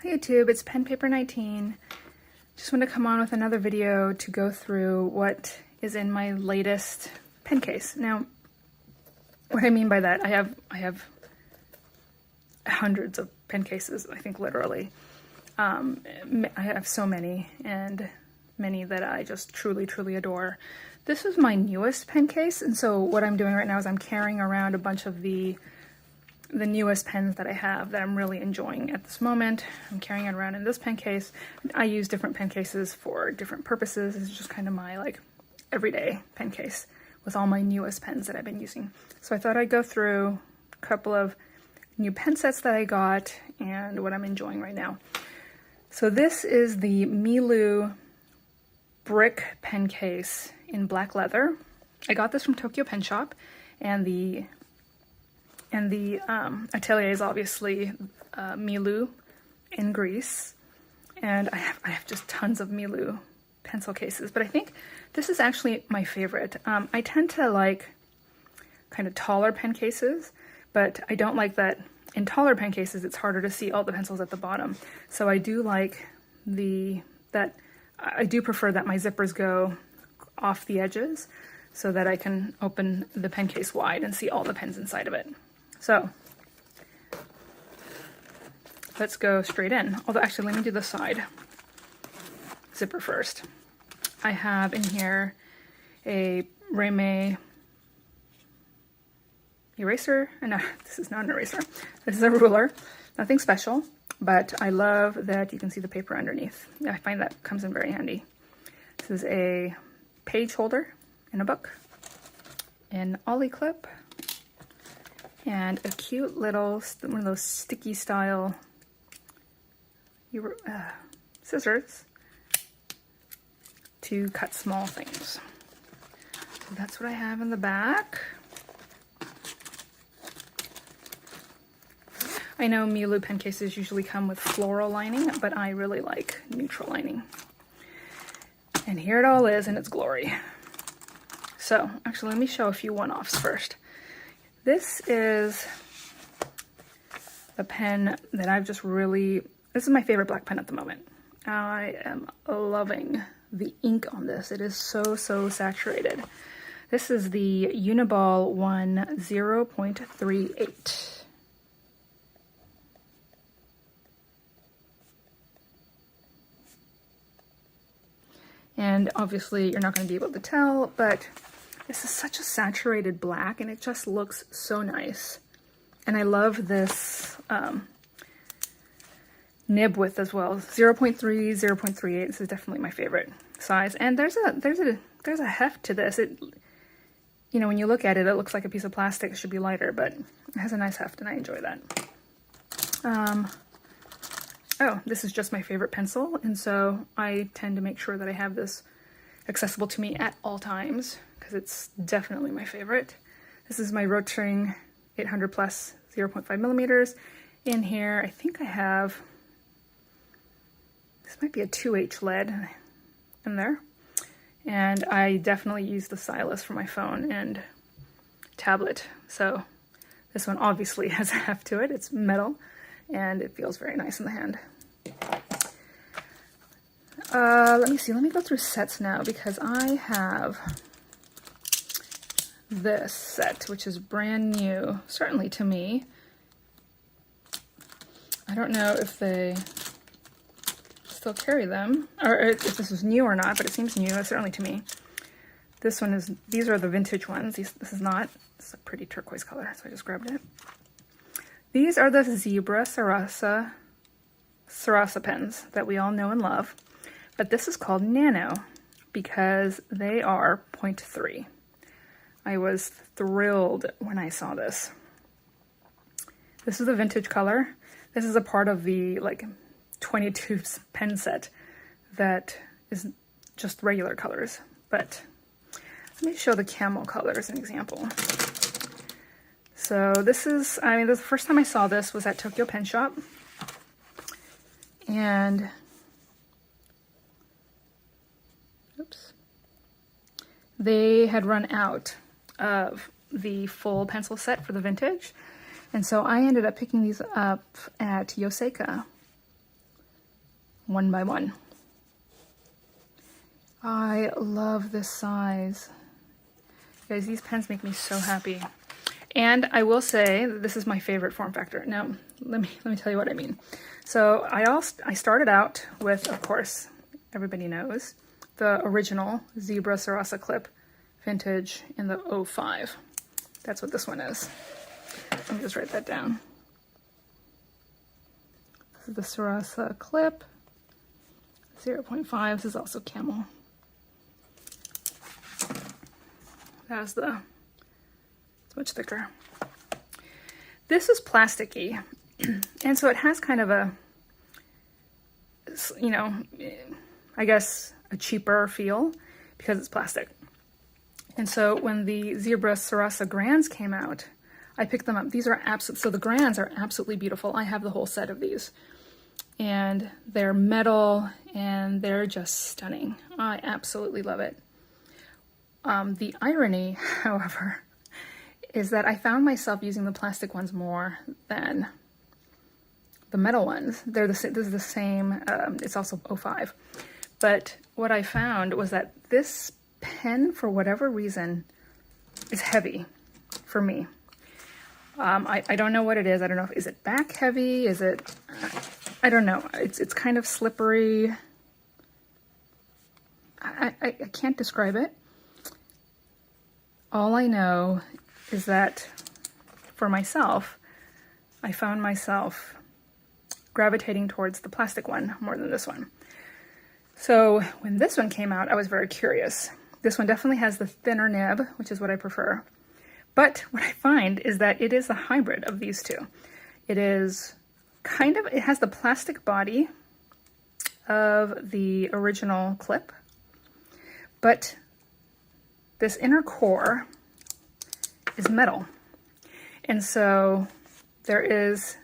Hi YouTube, it's Pen Paper 19. Just want to come on with another video to go through what is in my latest pen case. Now, what I mean by that, I have hundreds of pen cases, I think literally. I have so many, and many that I just truly adore. This is my newest pen case, and so what I'm doing right now is I'm carrying around a bunch of the newest pens that I have that I'm really enjoying at this moment. I'm carrying it around in this pen case. I use different pen cases for different purposes. It's just kind of my like everyday pen case with all my newest pens that I've been using. So I thought I'd go through a couple of new pen sets that I got and what I'm enjoying right now. So this is the Milo brick pen case in black leather. I got this from Tokyo Pen Shop, and the atelier is obviously Milo in Greece, and I have just tons of Milo pencil cases, but I think this is actually my favorite. I tend to like kind of taller pen cases, but I don't like that in taller pen cases it's harder to see all the pencils at the bottom. So I do like I do prefer that my zippers go off the edges so that I can open the pen case wide and see all the pens inside of it. So let's go straight in. Although actually, let me do the side zipper first. I have in here a Reme eraser. No, this is not an eraser. This is a ruler. Nothing special, but I love that you can see the paper underneath. I find that comes in very handy. This is a page holder in a book, an ollie clip, and a cute little, one of those sticky style scissors to cut small things. So that's what I have in the back. I know Milo pen cases usually come with floral lining, but I really like neutral lining. And here it all is in its glory. So actually, let me show a few one-offs first. This is a pen that I've just this is my favorite black pen at the moment. I am loving the ink on this. It is so saturated. This is the Uniball 1 0.38. And obviously you're not going to be able to tell, but this is such a saturated black and it just looks so nice. And I love this nib width as well. 0.3, 0.38. This is definitely my favorite size. And there's a heft to this. It, you know, when you look at it, it looks like a piece of plastic. It should be lighter, but it has a nice heft and I enjoy that. Oh, this is just my favorite pencil, and so I tend to make sure that I have this accessible to me at all times because it's definitely my favorite. This is my Rotring 800 plus 0.5 millimeters. In here, I think I have, this might be a 2H lead in there. And I definitely use the stylus for my phone and tablet. So this one obviously has a heft to it. It's metal and it feels very nice in the hand. Let me see, let me go through sets now because I have this set, which is brand new, certainly to me. I don't know if they still carry them, or if this is new or not, but it seems new, certainly to me. This one is, these are the vintage ones. This is not, it's a pretty turquoise color, so I just grabbed it. These are the Zebra Sarasa pens that we all know and love, but this is called Nano because they are 0.3. I was thrilled when I saw this. This is the vintage color. This is a part of the like 22 pen set that is just regular colors, but let me show the camel color as an example. So this is, I mean, the first time I saw this was at Tokyo Pen Shop, and oops, they had run out of the full pencil set for the vintage, and so I ended up picking these up at Yoseika one by one. I love this size. Guys, these pens make me so happy. And I will say that this is my favorite form factor. Now, let me tell you what I mean. So I started out with, of course, everybody knows, the original Zebra Sarasa clip vintage in the 05. That's what this one is. Let me just write that down. This is the Sarasa clip, 0.5. This is also camel. It's much thicker. This is plasticky, and so it has kind of a, you know, I guess a cheaper feel because it's plastic. And so when the Zebra Sarasa Grands came out, I picked them up. These are so the Grands are absolutely beautiful. I have the whole set of these, and they're metal and they're just stunning. I absolutely love it. The irony, however, is that I found myself using the plastic ones more than the metal ones. This is the same, it's also 05. But what I found was that this pen, for whatever reason, is heavy for me. I don't know what it is. I don't know. Is it back heavy? Is it, I don't know. It's kind of slippery. I can't describe it. All I know is that for myself, I found myself gravitating towards the plastic one more than this one. So when this one came out, I was very curious. This one definitely has the thinner nib, which is what I prefer. But what I find is that it is a hybrid of these two. It is kind of, it has the plastic body of the original clip, but this inner core is metal. And so there is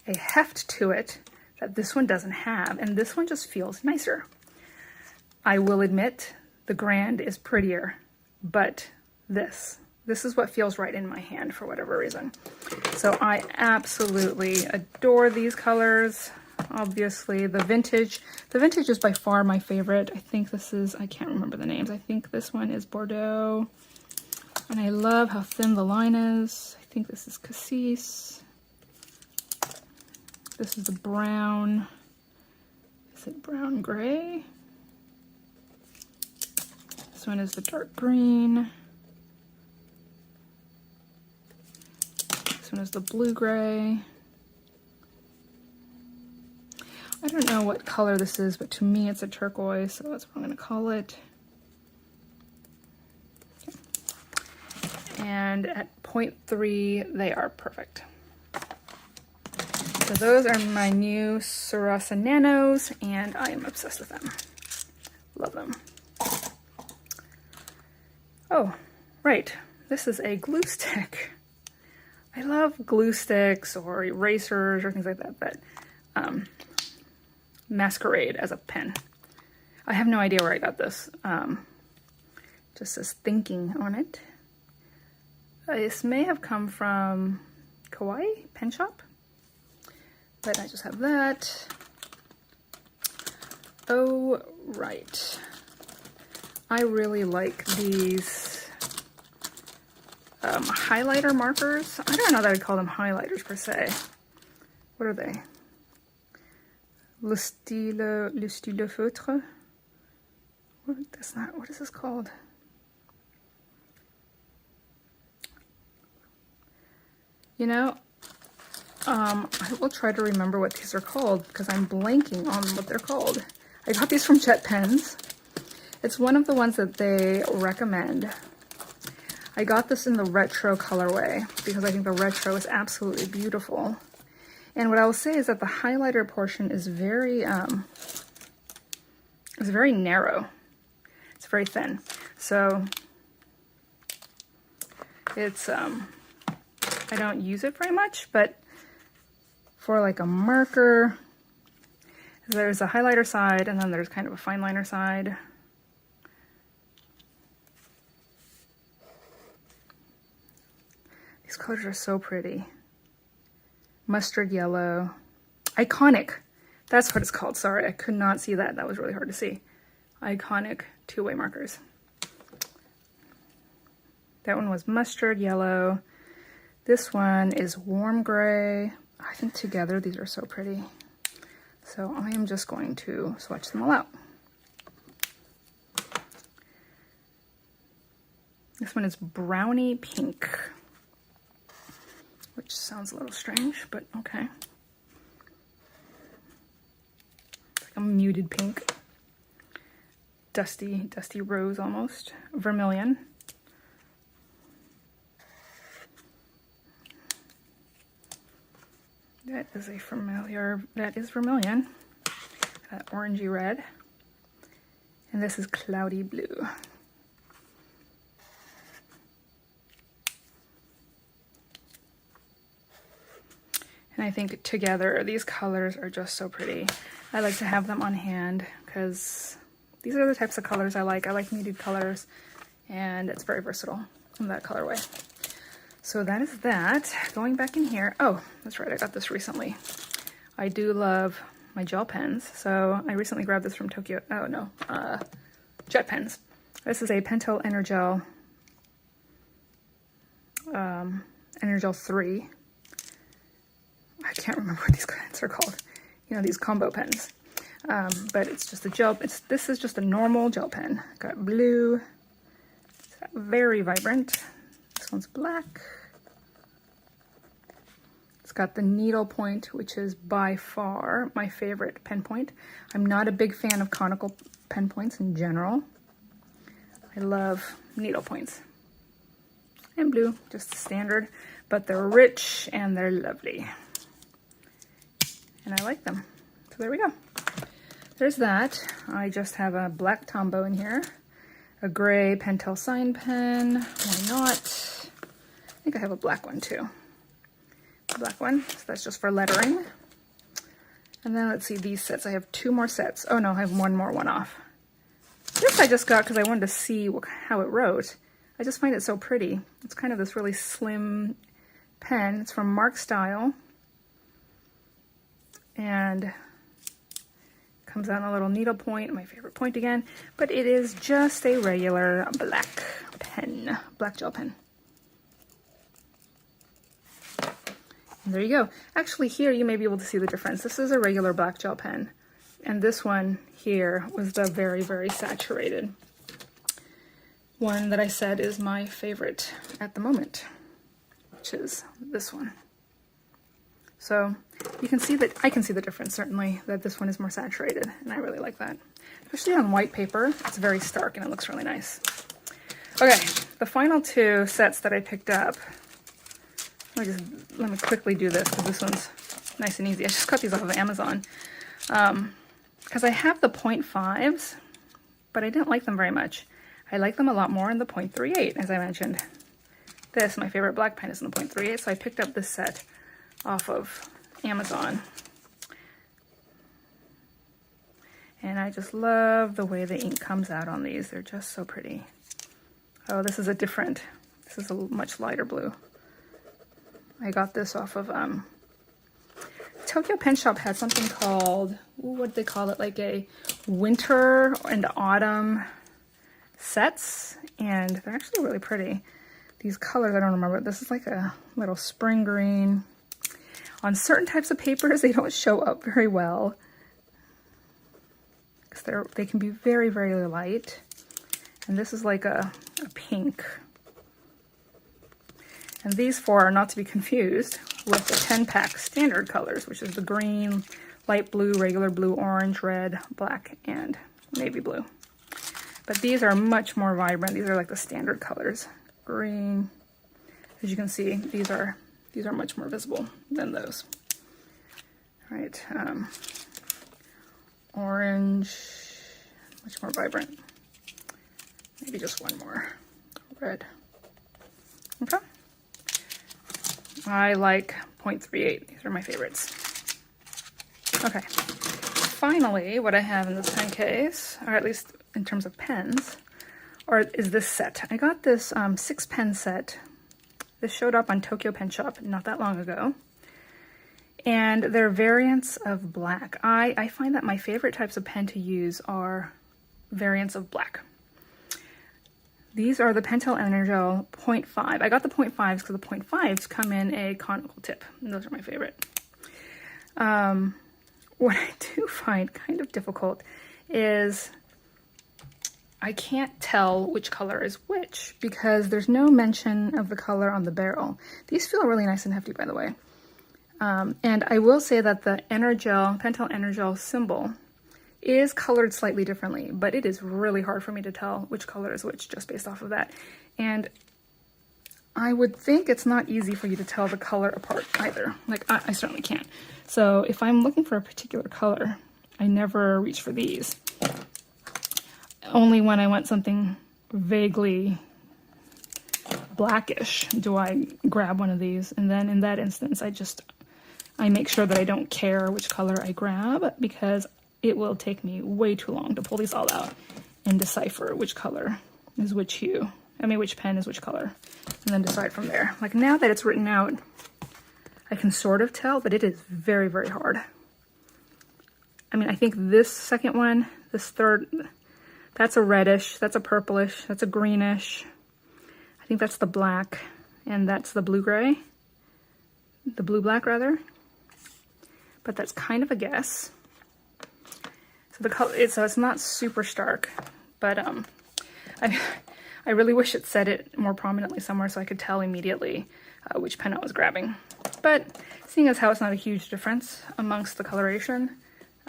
a heft to it that this one doesn't have, and this one just feels nicer. I will admit the Grand is prettier, but this is what feels right in my hand for whatever reason. So I absolutely adore these colors. Obviously the vintage is by far my favorite. I think this is, I can't remember the names. I think this one is Bordeaux, and I love how thin the line is. I think this is Cassis. This is the brown. Is it brown gray? This one is the dark green. This one is the blue gray. I don't know what color this is, but to me it's a turquoise, so that's what I'm going to call it. Okay. And at 0.3, they are perfect. So those are my new Sarasa Nanos, and I am obsessed with them. Love them. Oh, right. This is a glue stick. I love glue sticks or erasers or things like that, but masquerade as a pen. I have no idea where I got this. Just says thinking on it. This may have come from Kauai Pen Shop, but I just have that. Oh, right. I really like these highlighter markers. I don't know that I'd call them highlighters per se. What are they? Le style feutre? That's not, what is this called? You know, I will try to remember what these are called because I'm blanking on what they're called. I got these from Jet Pens. It's one of the ones that they recommend. I got this in the retro colorway because I think the retro is absolutely beautiful. And what I will say is that the highlighter portion is very narrow. It's very thin. So it's, I don't use it very much, but for like a marker, there's a highlighter side and then there's kind of a fine liner side. These colors are so pretty. Mustard yellow. Iconic. That's what it's called. Sorry, I could not see that. That was really hard to see. Iconic two-way markers. That one was mustard yellow. This one is warm gray. I think together these are so pretty. So I am just going to swatch them all out. This one is brownie pink, which sounds a little strange, but okay. It's like a muted pink. Dusty rose almost. Vermilion. That is a familiar, that is vermilion. Orangey red. And this is cloudy blue. And I think together these colors are just so pretty. I like to have them on hand because these are the types of colors I like. I like muted colors, and it's very versatile in that colorway. So that is that. Going back in here, oh, that's right, I got this recently. I do love my gel pens, so I recently grabbed this from Tokyo, oh no, Jet Pens. This is a Pentel Energel, Energel 3. I can't remember what these pens are called. You know, these combo pens. But it's just a gel, this is just a normal gel pen. Got blue, it's very vibrant. This one's black. It's got the needle point, which is by far my favorite pen point. I'm not a big fan of conical pen points in general. I love needle points. And blue, just standard, but they're rich and they're lovely. And I like them. So there we go. There's that. I just have a black Tombow in here. A gray Pentel sign pen. Why not? I think I have a black one too. Black one. So that's just for lettering. And then let's see these sets. I have 2 more sets. Oh no, I have one more one-off. This I just got because I wanted to see how it wrote. I just find it so pretty. It's kind of this really slim pen. It's from Mark Style. And comes out on a little needle point, my favorite point again, but it is just a regular black pen, black gel pen. And there you go. Actually here you may be able to see the difference. This is a regular black gel pen, and this one here was the very, very saturated one that I said is my favorite at the moment, which is this one. So you can see that, I can see the difference certainly, that this one is more saturated, and I really like that. Especially on white paper, it's very stark and it looks really nice. Okay, the final 2 sets that I picked up, let me quickly do this because this one's nice and easy. I just got these off of Amazon because I have the 0.5s, but I didn't like them very much. I like them a lot more in the 0.38, as I mentioned. This, my favorite black pen, is in the 0.38, so I picked up this set off of Amazon. And I just love the way the ink comes out on these. They're just so pretty. Oh, this is a much lighter blue. I got this off of, Tokyo Pen Shop had something called, what did they call it? Like a winter and autumn sets. And they're actually really pretty. These colors, I don't remember. This is like a little spring green. On certain types of papers, they don't show up very well because they can be very, very light. And this is like a pink. And these 4 are not to be confused with the 10-pack standard colors, which is the green, light blue, regular blue, orange, red, black, and navy blue. But these are much more vibrant. These are like the standard colors. Green. As you can see, these are much more visible than those. All right, orange, much more vibrant. Maybe just one more. Red. Okay. I like 0.38. These are my favorites. Okay. Finally, what I have in this pen case, or at least in terms of pens, is this set. I got this 6-pen set. This showed up on Tokyo Pen Shop not that long ago. and they're variants of black. I find that my favorite types of pen to use are variants of black. These are the Pentel Energel 0.5. I got the 0.5s because the 0.5s come in a conical tip, and those are my favorite. What I do find kind of difficult is I can't tell which color is which because there's no mention of the color on the barrel. These feel really nice and hefty, by the way. And I will say that the Pentel Energel symbol is colored slightly differently, but it is really hard for me to tell which color is which just based off of that. And I would think it's not easy for you to tell the color apart either. Like, I certainly can't. So if I'm looking for a particular color, I never reach for these. Only when I want something vaguely blackish do I grab one of these. And then in that instance, I make sure that I don't care which color I grab because it will take me way too long to pull these all out and decipher which color is which hue. I mean, which pen is which color, and then decide from there. Like now that it's written out, I can sort of tell, but it is very, very hard. I mean, I think this second one, this third, that's a reddish, that's a purplish, that's a greenish. I think that's the black, and that's the blue-gray. The blue-black, rather. But that's kind of a guess. So the color, so it's not super stark, but I really wish it said it more prominently somewhere so I could tell immediately which pen I was grabbing. But seeing as how it's not a huge difference amongst the coloration,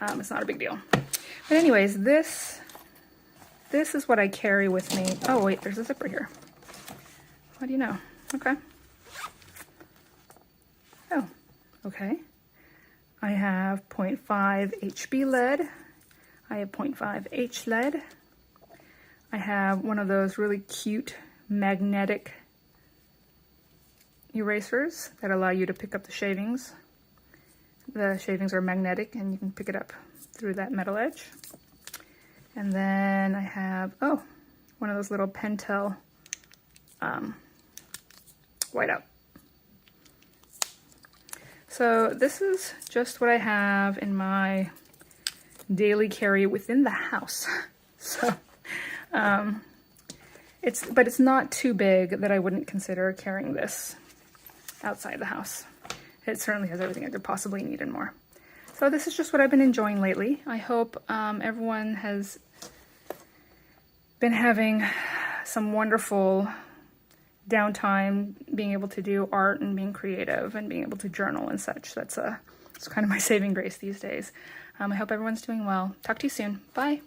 it's not a big deal. But anyways, this is what I carry with me. Oh wait, there's a zipper here. What do you know? Okay. Oh, okay. I have 0.5 HB lead. I have 0.5 H lead. I have one of those really cute magnetic erasers that allow you to pick up the shavings. The shavings are magnetic and you can pick it up through that metal edge. And then I have, oh, one of those little Pentel whiteout. So this is just what I have in my daily carry within the house. So it's not too big that I wouldn't consider carrying this outside the house. It certainly has everything I could possibly need and more. So this is just what I've been enjoying lately. I hope everyone has been having some wonderful downtime, being able to do art and being creative and being able to journal and such. It's kind of my saving grace these days. I hope everyone's doing well. Talk to you soon. Bye.